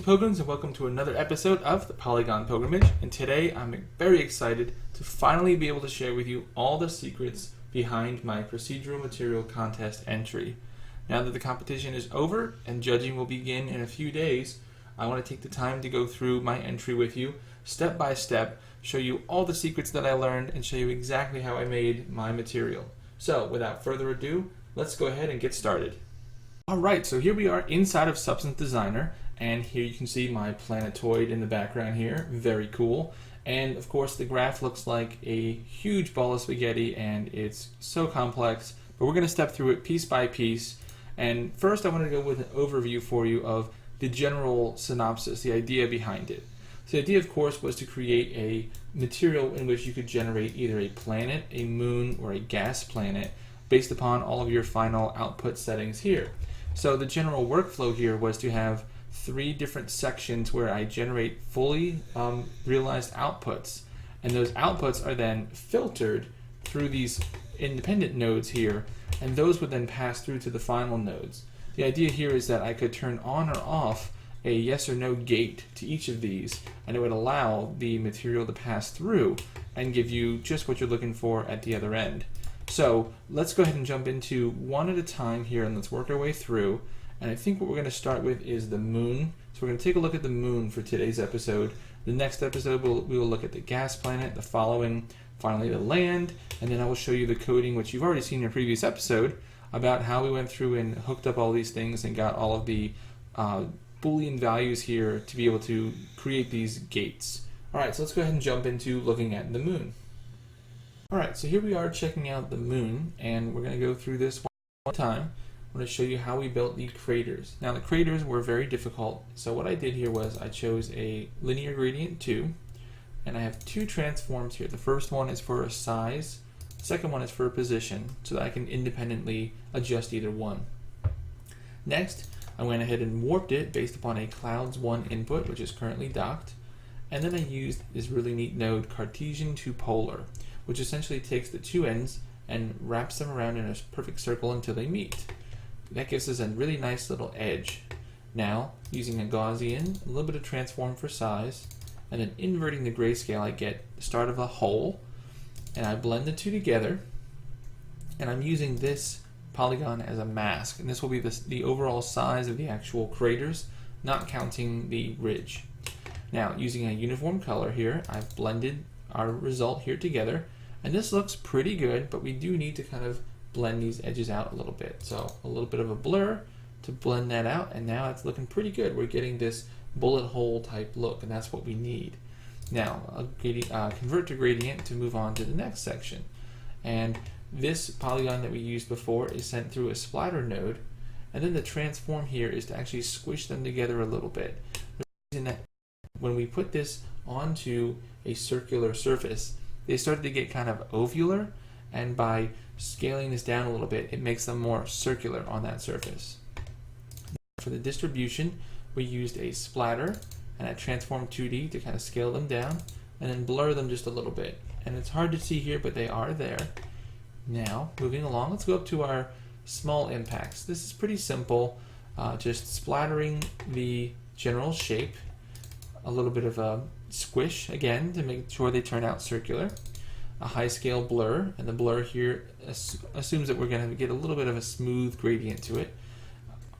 Greetings, pilgrims, and welcome to another episode of the Polygon Pilgrimage. And today I'm very excited to finally be able to share with you all the secrets behind my procedural material contest entry. Now that the competition is over and judging will begin in a few days, I want to take the time to go through my entry with you, step by step, show you all the secrets that I learned, and show you exactly how I made my material. So, without further ado, let's go ahead and get started. Alright, so here we are inside of Substance Designer, and here you can see my planetoid in the background here, very cool. And of course the graph looks like a huge ball of spaghetti and it's so complex, but we're going to step through it piece by piece. And first I want to go with an overview for you of the general synopsis, the idea behind it. So the idea of course was to create a material in which you could generate either a planet, a moon, or a gas planet based upon all of your final output settings here. So the general workflow here was to have 3 different sections where I generate fully realized outputs, and those outputs are then filtered through these independent nodes here, and those would then pass through to the final nodes. The idea here is that I could turn on or off a yes or no gate to each of these, and it would allow the material to pass through and give you just what you're looking for at the other end. So let's go ahead and jump into one at a time here, and let's work our way through. And I think what we're going to start with is the moon. So we're going to take a look at the moon for today's episode. The next episode we will look at the gas planet, the following, finally the land, and then I will show you the coding, which you've already seen in a previous episode, about how we went through and hooked up all these things and got all of the Boolean values here to be able to create these gates. Alright, so let's go ahead and jump into looking at the moon. Alright, so here we are checking out the moon, and we're going to go through this one time. I'm going to show you how we built the craters. Now the craters were very difficult, so what I did here was I chose a linear gradient 2, and I have 2 transforms here. The first one is for a size, the second one is for a position, so that I can independently adjust either one. Next, I went ahead and warped it based upon a clouds 1 input, which is currently docked, and then I used this really neat node Cartesian to polar, which essentially takes the 2 ends and wraps them around in a perfect circle until they meet. That gives us a really nice little edge. Now, using a Gaussian, a little bit of transform for size, and then inverting the grayscale, I get the start of a hole, and I blend the 2 together, and I'm using this polygon as a mask, and this will be the overall size of the actual craters, not counting the ridge. Now, using a uniform color here, I've blended our result here together, and this looks pretty good, but we do need to kind of blend these edges out a little bit. So a little bit of a blur to blend that out, and now it's looking pretty good. We're getting this bullet hole type look, and that's what we need. Now I'll convert to gradient to move on to the next section. And this polygon that we used before is sent through a splatter node, and then the transform here is to actually squish them together a little bit. The reason that when we put this onto a circular surface, they started to get kind of ovular, and by scaling this down a little bit, it makes them more circular on that surface. For the distribution, we used a splatter and a transform 2D to kind of scale them down and then blur them just a little bit. And it's hard to see here, but they are there. Now, moving along, let's go up to our small impacts. This is pretty simple, just splattering the general shape, a little bit of a squish again to make sure they turn out circular, a high scale blur, and the blur here assumes that we're going to get a little bit of a smooth gradient to it.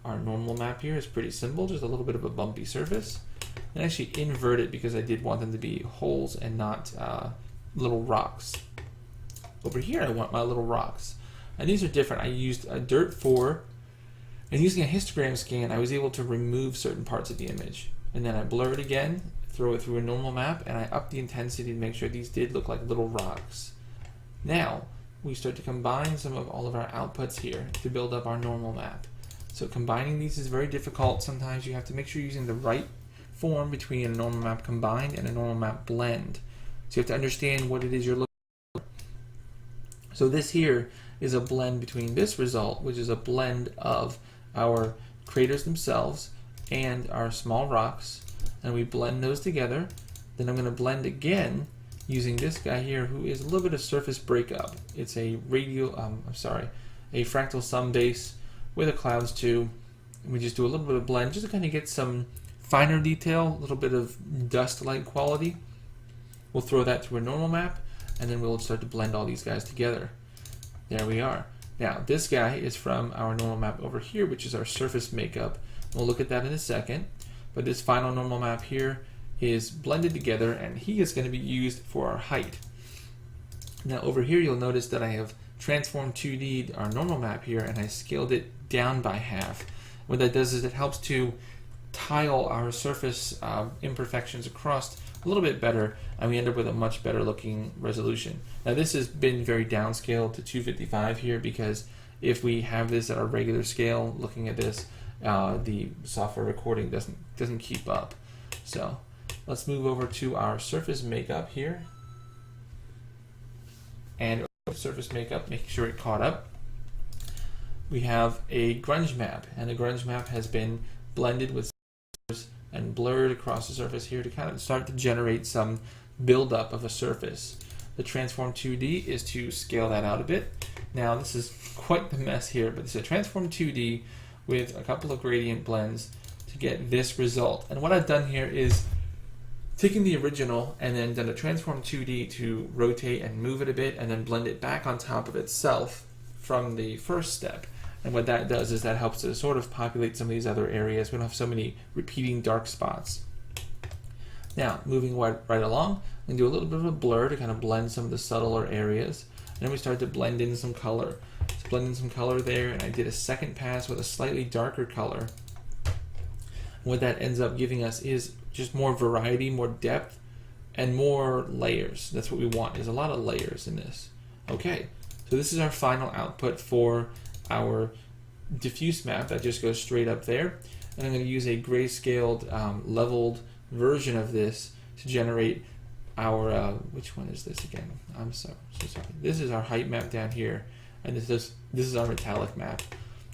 Our normal map here is pretty simple, just a little bit of a bumpy surface, and actually invert it because I did want them to be holes and not little rocks. Over here I want my little rocks, and these are different. I used a dirt 4, and using a histogram scan I was able to remove certain parts of the image, and then I blur it again, throw it through a normal map, and I up the intensity to make sure these did look like little rocks. Now we start to combine some of all of our outputs here to build up our normal map. So combining these is very difficult. Sometimes you have to make sure you're using the right form between a normal map combined and a normal map blend. So you have to understand what it is you're looking for. So this here is a blend between this result, which is a blend of our craters themselves and our small rocks, and we blend those together. Then I'm going to blend again using this guy here, who is a little bit of surface breakup. It's a a fractal sum base with a clouds 2. And we just do a little bit of blend just to kind of get some finer detail, a little bit of dust-like quality. We'll throw that to a normal map, and then we'll start to blend all these guys together. There we are. Now, this guy is from our normal map over here, which is our surface makeup. We'll look at that in a second. But this final normal map here is blended together, and he is going to be used for our height. Now, over here, you'll notice that I have transformed 2D our normal map here, and I scaled it down by half. What that does is it helps to tile our surface imperfections across a little bit better, and we end up with a much better looking resolution. Now, this has been very downscaled to 255 here, because if we have this at our regular scale, looking at this, the software recording doesn't keep up. So let's move over to our surface makeup here, and surface makeup, making sure it caught up. We have a grunge map, and the grunge map has been blended with and blurred across the surface here to kind of start to generate some buildup of a surface. The transform 2D is to scale that out a bit. Now, this is quite the mess here, but it's a transform 2D with a couple of gradient blends to get this result. And what I've done here is taking the original and then done a transform 2D to rotate and move it a bit, and then blend it back on top of itself from the first step. And what that does is that helps to sort of populate some of these other areas. We don't have so many repeating dark spots. Now, moving right along, and do a little bit of a blur to kind of blend some of the subtler areas. And then we start to blend in some color. So blend in some color there, and I did a second pass with a slightly darker color. And what that ends up giving us is just more variety, more depth, and more layers. That's what we want, is a lot of layers in this. Okay, so this is our final output for our diffuse map that just goes straight up there. And I'm going to use a grayscaled leveled version of this to generate our, which one is this again? I'm so sorry. This is our height map down here, and this is our metallic map.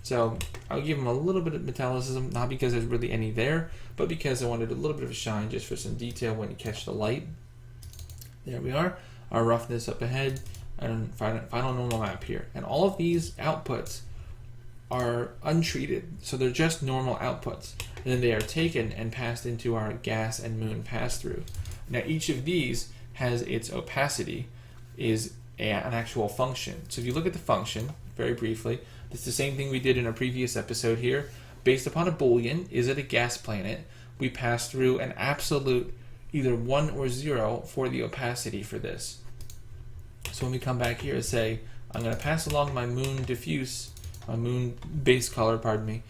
So I'll give them a little bit of metallicism, not because there's really any there, but because I wanted a little bit of a shine just for some detail when you catch the light. There we are, our roughness up ahead, and final normal map here. And all of these outputs are untreated, so they're just normal outputs. And then they are taken and passed into our gas and moon pass-through. Now, each of these has its opacity, is an actual function. So if you look at the function, very briefly, it's the same thing we did in a previous episode here. Based upon a Boolean, is it a gas planet? We pass through an absolute either 1 or 0 for the opacity for this. So when we come back here and say, I'm going to pass along my moon diffuse, my moon base color, pardon me,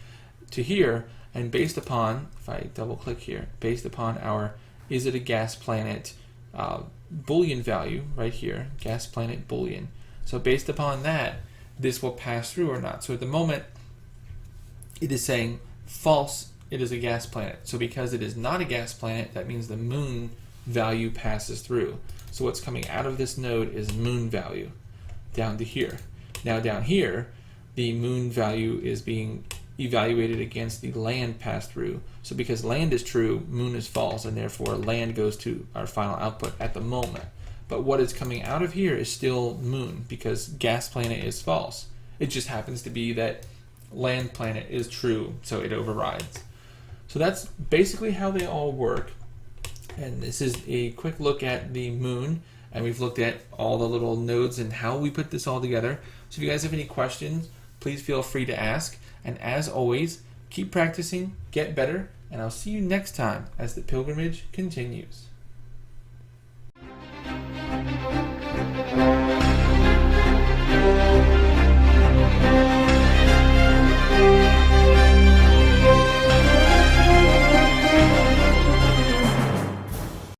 to here, and based upon, if I double click here, based upon our is it a gas planet Boolean value right here, gas planet Boolean. So based upon that, this will pass through or not. So at the moment, it is saying false, it is a gas planet. So because it is not a gas planet, that means the moon value passes through. So what's coming out of this node is moon value down to here. Now down here, the moon value is being evaluated against the land pass-through. So because land is true, moon is false, and therefore land goes to our final output at the moment. But what is coming out of here is still moon, because gas planet is false. It just happens to be that land planet is true, so it overrides. So that's basically how they all work. And this is a quick look at the moon, and we've looked at all the little nodes and how we put this all together. So if you guys have any questions, please feel free to ask. And as always, keep practicing, get better, and I'll see you next time as the pilgrimage continues.